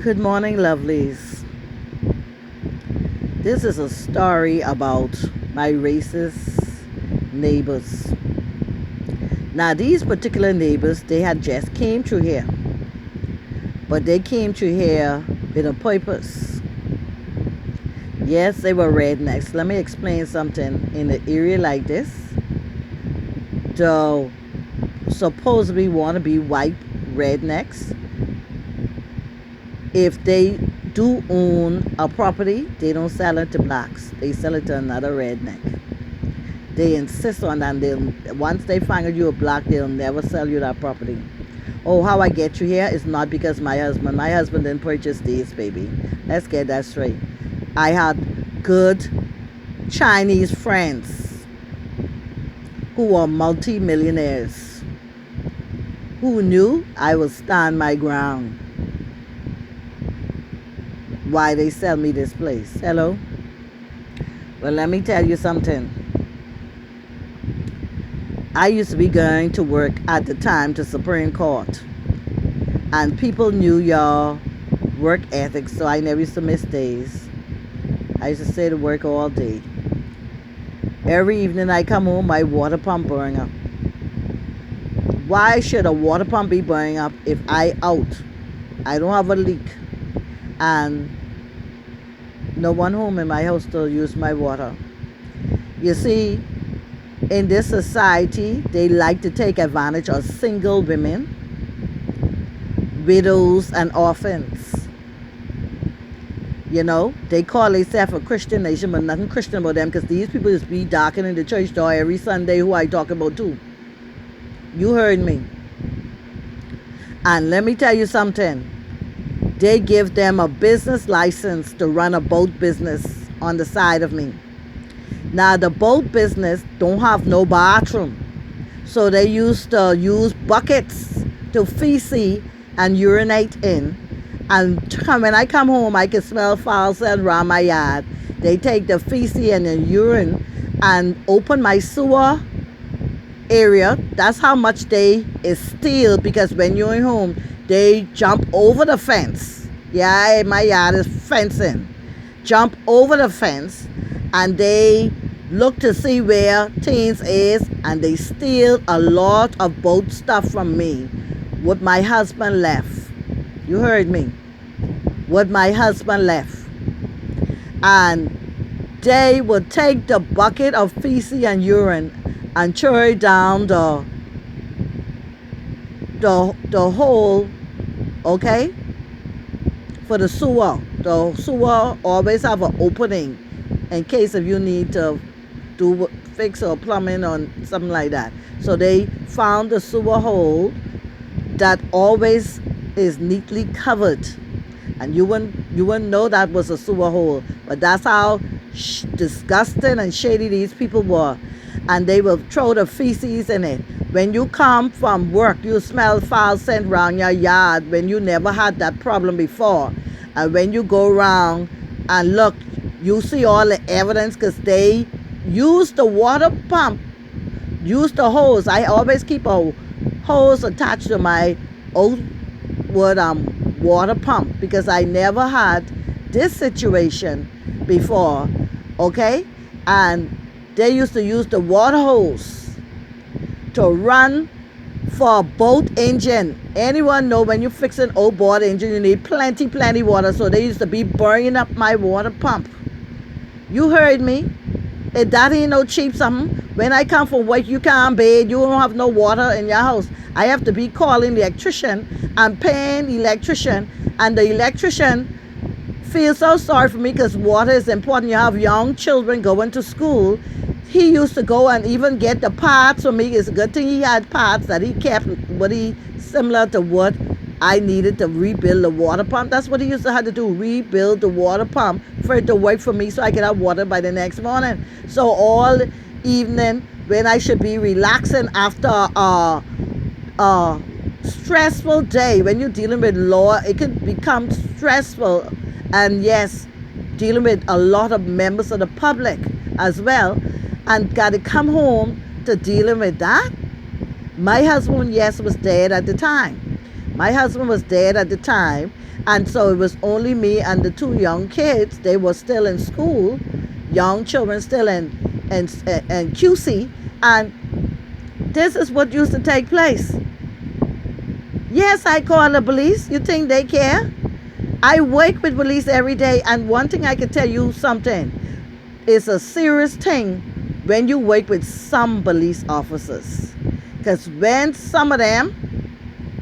Good morning, lovelies. This is a story about my racist neighbors. Now, these particular neighbors, they had just came through here, but they came through here with a purpose. Yes, they were rednecks. Let me explain something. In an area like this, the supposedly want to be white rednecks, if they do own a property, they don't sell it to blacks. They sell it to another redneck. They insist on that. Once they find you a black, they'll never sell you that property. Oh, how I get you here is not because my husband didn't purchase these, baby. Let's get that straight. I had good Chinese friends who were multi-millionaires who knew I would stand my ground. Why they sell me this place? Hello? Well, let me tell you something. I used to be going to work at the time to Supreme Court, and people knew your work ethics, so I never used to miss days. I used to stay to work all day. Every evening I come home, my water pump burning up. Why should a water pump be burning up if I out? I don't have a leak, and no one home in my house to use my water. You see, in this society, they like to take advantage of single women, widows, and orphans. You know, they call themselves a Christian nation, but nothing Christian about them, because these people just be darkening the church door every Sunday, who I talk about too. You heard me. And let me tell you something. They give them a business license to run a boat business on the side of me. Now, the boat business don't have no bathroom, so they used to use buckets to feces and urinate in. And when I come home, I can smell foul scent around my yard. They take the feces and the urine and open my sewer area. That's how much they steal, because when you're home, they jump over the fence. Yeah, my yard is fencing. Jump over the fence, and they look to see where things is, and they steal a lot of boat stuff from me. What my husband left. You heard me. What my husband left. And they would take the bucket of feces and urine and throw it down the hole, okay, for the sewer. The sewer always have an opening in case if you need to fix or plumbing or something like that. So they found the sewer hole that always is neatly covered, and you wouldn't know that was a sewer hole. But that's how disgusting and shady these people were. And they will throw the feces in it. When you come from work, you smell foul scent around your yard when you never had that problem before. And when you go around and look, you see all the evidence, because they use the water pump, use the hose. I always keep a hose attached to my old wood water pump, because I never had this situation before, okay? And they used to use the water hose to run for a boat engine. Anyone know when you fix an old boat engine, you need plenty water. So they used to be burning up my water pump. You heard me. That ain't no cheap something. When I come from work, you can't bathe. You don't have no water in your house. I have to be calling the electrician and paying the electrician. And the electrician feels so sorry for me, because water is important. You have young children going to school. He used to go and even get the parts for me. It's a good thing he had parts that he kept, similar to what I needed to rebuild the water pump. That's what he used to have to do, rebuild the water pump for it to work for me, so I could have water by the next morning. So all evening, when I should be relaxing after a stressful day, when you're dealing with law, it can become stressful. And yes, dealing with a lot of members of the public as well, and got to come home to dealing with that. My husband, yes, was dead at the time. My husband was dead at the time, and so it was only me and the two young kids. They were still in school, young children still in QC, and this is what used to take place. Yes, I call the police. You think they care? I work with police every day, and one thing I can tell you something. It's a serious thing when you work with some police officers. Because when some of them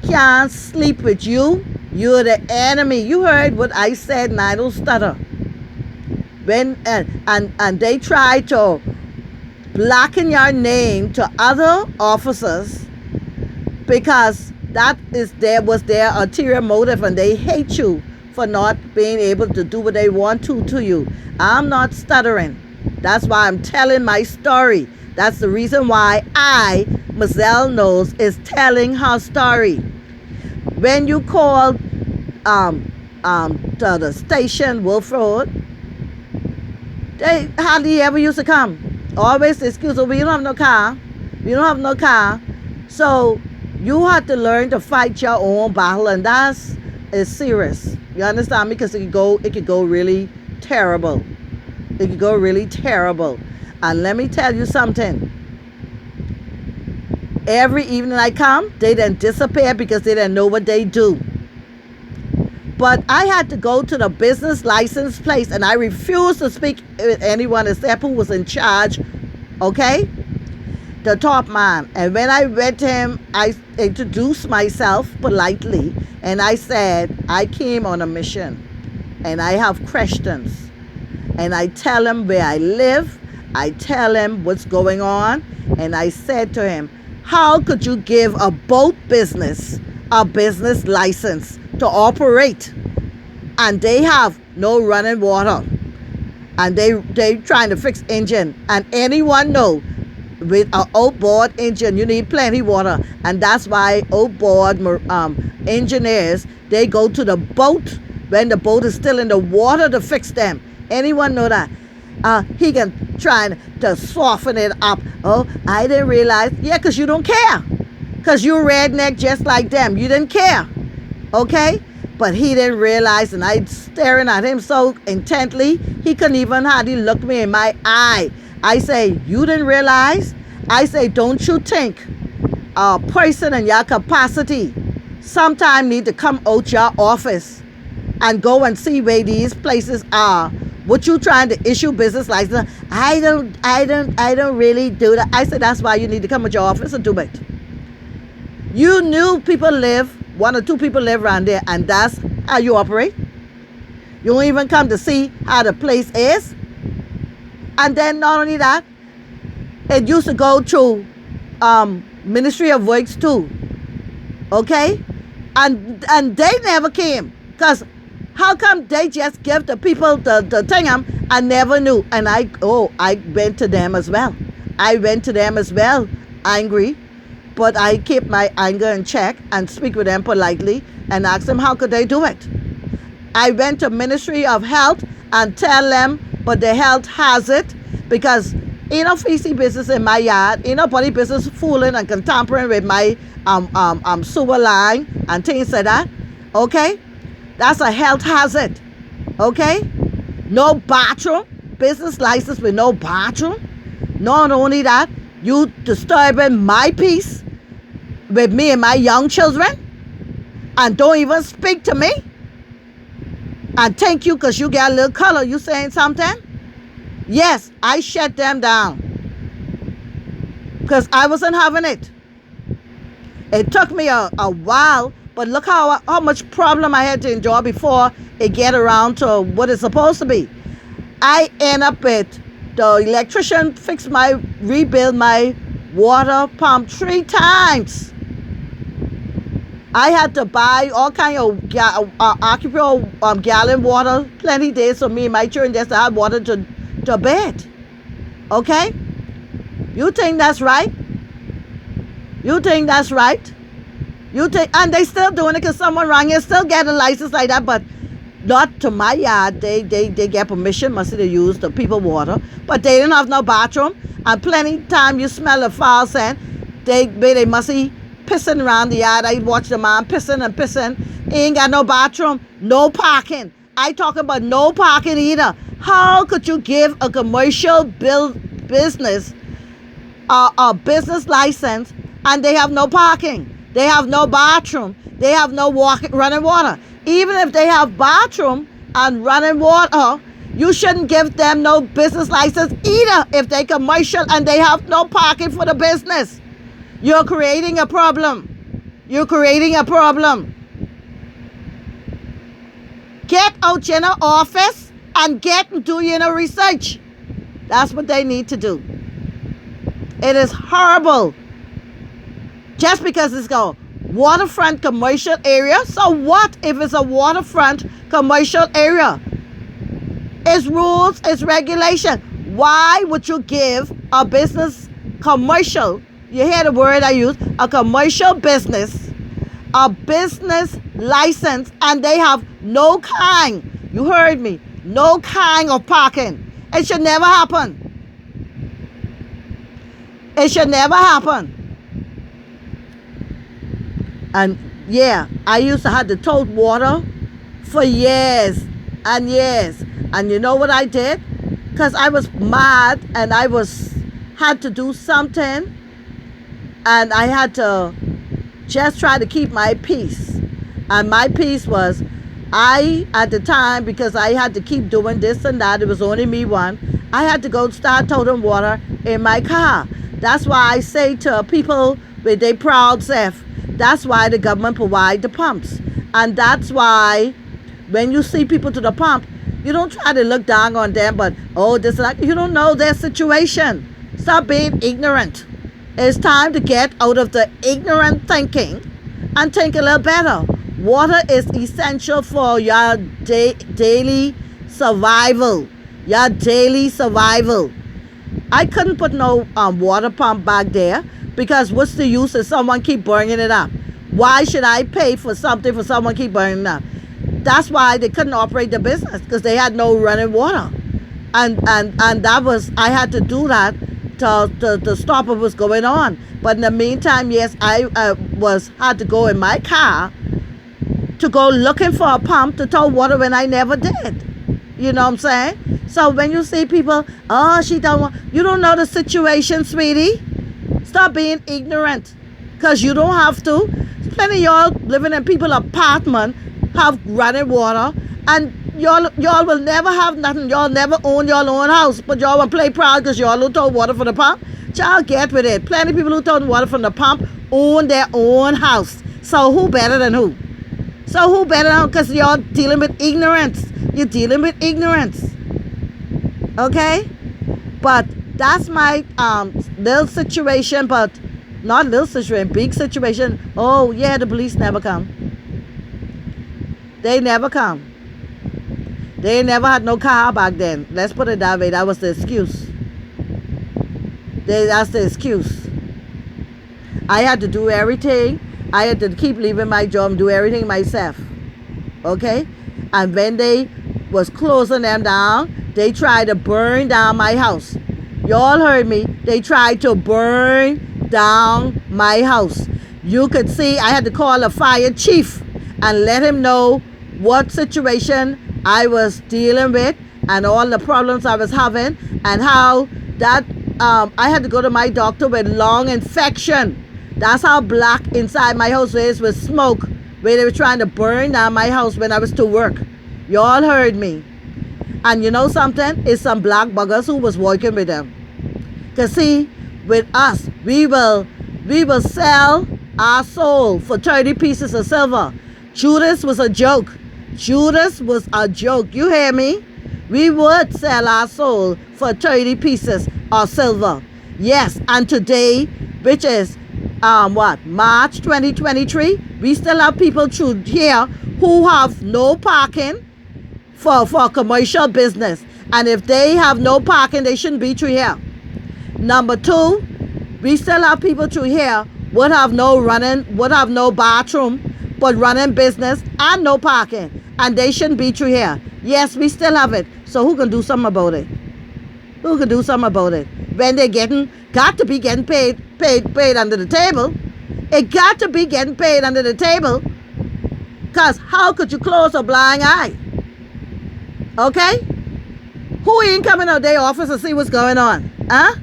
can't sleep with you, you're the enemy. You heard what I said, and I don't stutter. When and they try to blacken your name to other officers because was their ulterior motive, and they hate you for not being able to do what they want to you. I'm not stuttering. That's why I'm telling my story. That's the reason why Mizelle Knows, is telling her story. When you call to the station, Wolf Road, they hardly ever used to come. Always the excuse, we don't have no car. We don't have no car. So you have to learn to fight your own battle, and that's is serious. You understand me? Because it could go really terrible. It could go really terrible. And let me tell you something. Every evening I come, they then disappear because they didn't know what they do. But I had to go to the business license place, and I refused to speak with anyone except who was in charge, okay? The top man. And when I went to him, I introduced myself politely, and I said, I came on a mission, and I have questions. And I tell him where I live, I tell him what's going on, and I said to him, how could you give a boat business a business license to operate, and they have no running water, and they trying to fix engine, and anyone know with an outboard engine you need plenty water, and that's why outboard engineers, they go to the boat when the boat is still in the water to fix them. Anyone know that? He can try to soften it up. Oh, I didn't realize. Yeah, because you don't care. Because you're redneck just like them. You didn't care. Okay? But he didn't realize, and I staring at him so intently, he couldn't even hardly look me in my eye. I say, you didn't realize? I say, don't you think a person in your capacity sometime need to come out your office and go and see where these places are? What you trying to issue business license? I don't really do that. I said, that's why you need to come to your office and do it. You knew people live, one or two people live around there, and that's how you operate. You don't even come to see how the place is. And then not only that, it used to go to Ministry of Works too. Okay? And they never came. Because how come they just give the people the thing I never knew? And I went to them as well. I went to them as well, angry. But I keep my anger in check and speak with them politely and ask them how could they do it. I went to Ministry of Health and tell them, but the health has it, because feces business in my yard, body business fooling and tampering with my sewer line and things like that. Okay? That's a health hazard. Okay? No bathroom. Business license with no bathroom. Not only that, you disturbing my peace with me and my young children, and don't even speak to me. And thank you because you got a little color. You saying something? Yes, I shut them down because I wasn't having it. It took me a while, but look how much problem I had to endure before it get around to what it's supposed to be. I end up with the electrician rebuild my water pump 3 times. I had to buy all kind of occupiable gallon water, plenty days for me and my children just to have water to bed. Okay? You think that's right? You think that's right? And they still doing it because someone wrong here still get a license like that, but not to my yard. They get permission, must to use the people water, but they didn't have no bathroom. And plenty time you smell the foul scent, they must pissing around the yard. I watch the man pissing and pissing. He ain't got no bathroom, no parking. I talk about no parking either. How could you give a commercial business a business license and they have no parking? They have no bathroom. They have no running water. Even if they have bathroom and running water, you shouldn't give them no business license either if they commercial and they have no parking for the business. You're creating a problem. You're creating a problem. Get out your office and get and do your research. That's what they need to do. It is horrible. Just because it's a waterfront commercial area. So what if it's a waterfront commercial area? It's rules, it's regulation. Why would you give a business commercial, you hear the word I use, a commercial business, a business license, and they have no kind, you heard me, no kind of parking? It should never happen. It should never happen. And yeah, I used to have to tote water for years and years. And you know what I did? Because I was mad and had to do something. And I had to just try to keep my peace. And my peace was, at the time, because I had to keep doing this and that, it was only me one, I had to go start toting water in my car. That's why I say to people with their proud self, that's why the government provide the pumps. And that's why when you see people to the pump, you don't try to look down on them, but, oh, this is like, you don't know their situation. Stop being ignorant. It's time to get out of the ignorant thinking and think a little better. Water is essential for your daily survival. Your daily survival. I couldn't put no water pump back there because what's the use if someone keep burning it up? Why should I pay for something for someone keep burning it up? That's why they couldn't operate the business, because they had no running water. And that was, I had to do that to stop what was going on. But in the meantime, yes, I had to go in my car to go looking for a pump to tow water when I never did. You know what I'm saying? So when you see people, oh, she don't want, you don't know the situation, sweetie. Stop being ignorant, because you don't have to. Plenty of y'all living in people's apartment have running water, and y'all will never have nothing. Y'all never own your own house, but y'all will play proud because y'all who tow water from the pump. Y'all get with it. Plenty of people who tow water from the pump own their own house. So who better than who? So who better than who? Because y'all dealing with ignorance. You're dealing with ignorance. Okay? But that's my little situation, but not little situation, big situation. Oh yeah, the police never come. They never come. They never had no car back then. Let's put it that way. That was the excuse. That's the excuse. I had to do everything. I had to keep leaving my job, do everything myself. Okay? And when they was closing them down, they tried to burn down my house. Y'all heard me. They tried to burn down my house. You could see I had to call a fire chief and let him know what situation I was dealing with and all the problems I was having, and how that I had to go to my doctor with lung infection. That's how black inside my house is with smoke, where they were trying to burn down my house when I was to work. Y'all heard me. And you know something? It's some black buggers who was working with them. Because see, with us, we will sell our soul for 30 pieces of silver. Judas was a joke. Judas was a joke. You hear me? We would sell our soul for 30 pieces of silver. Yes, and today, which is March 2023, we still have people through here who have no parking for commercial business. And if they have no parking, they shouldn't be through here. Number two, we still have people through here would have no bathroom, but running business and no parking, and they shouldn't be through here. Yes, we still have it. So who can do something about it? Who can do something about it? When they got to be getting paid under the table. It got to be getting paid under the table. Because how could you close a blind eye? Okay? Who ain't coming out their office to see what's going on? Huh?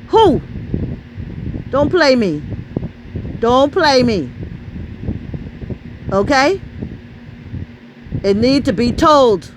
Who? Don't play me. Don't play me. Okay? It need to be told.